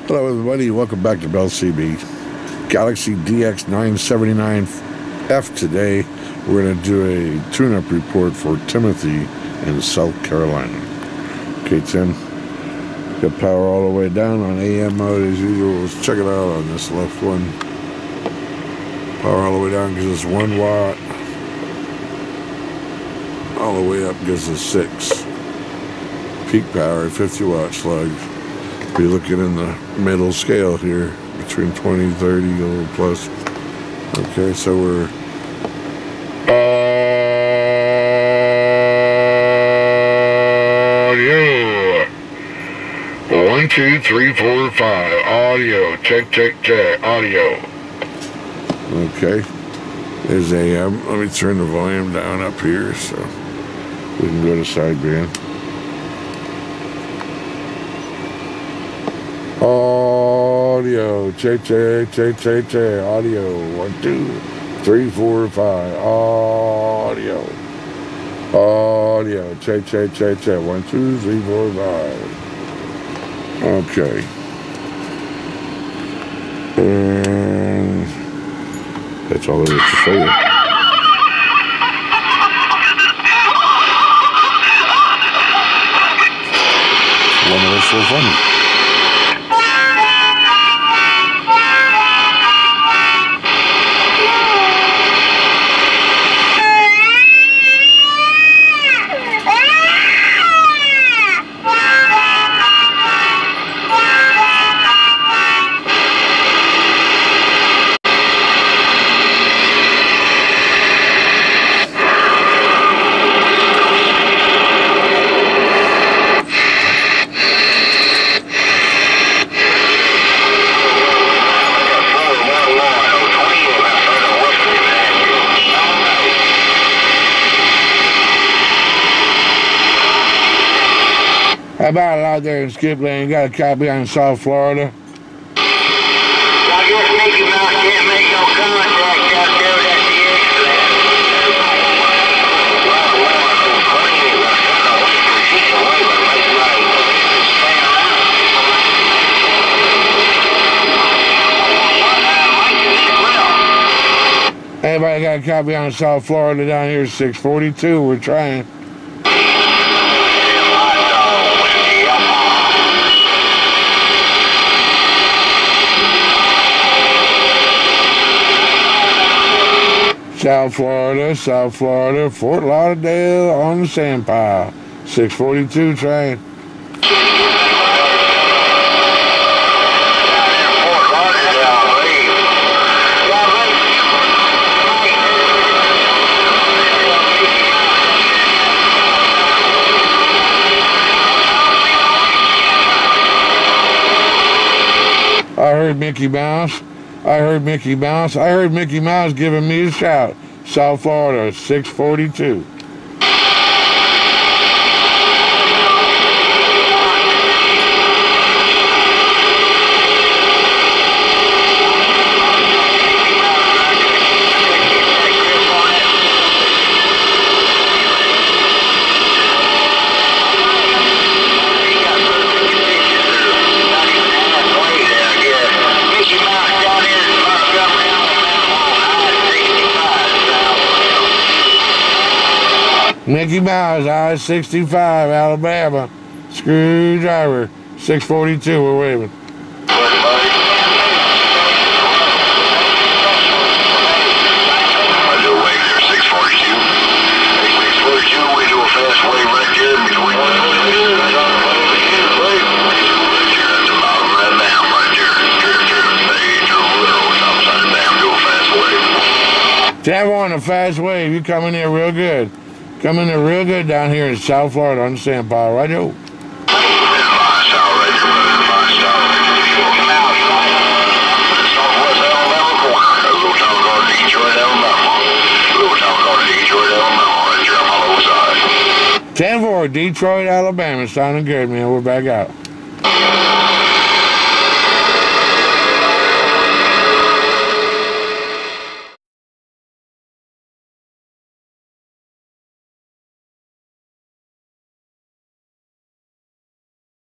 Hello everybody, welcome back to Bell CB. Galaxy DX-979F today. We're going to do a tune-up report for Timothy in South Carolina. Okay, Tim, got power all the way down on AM mode as usual. Let's check it out on this left one. Power all the way down gives us 1 watt. All the way up gives us 6. Peak power, 50 watt slug. Be looking in the middle scale here, between 20, 30, a little plus. Okay, so we're audio. 1, 2, 3, 4, 5. Audio. Check, check, check. Audio. Okay. There's AM. Let me turn the volume down up here so we can go to sideband. Audio, check, check, check, check, check, audio, 1, 2, 3, 4, 5, audio, audio, check, check, check, check, 1, 2, 3, 4, 5, okay, and that's all there is to say. One of us so funny. How about it out there in Skip Lane? You got a copy on South Florida? I guess Mickey Mouse can't make no contact out there with that DX-979F. Anybody got a copy on South Florida down here, 642? We're trying. South Florida, Fort Lauderdale on the sand pile. 642 train. I heard Mickey Mouse. I heard Mickey Mouse. I heard Mickey Mouse giving me a shout. South Florida, 642. Mickey Mouse, I-65, Alabama, screwdriver, 642, we're waving. We do a fast wave right there between Tap on a fast wave, you come in there real good. Come in there real good down here in South Florida on the sand pile, right, yo? Detroit, Alabama, sounding good, man. We're back out.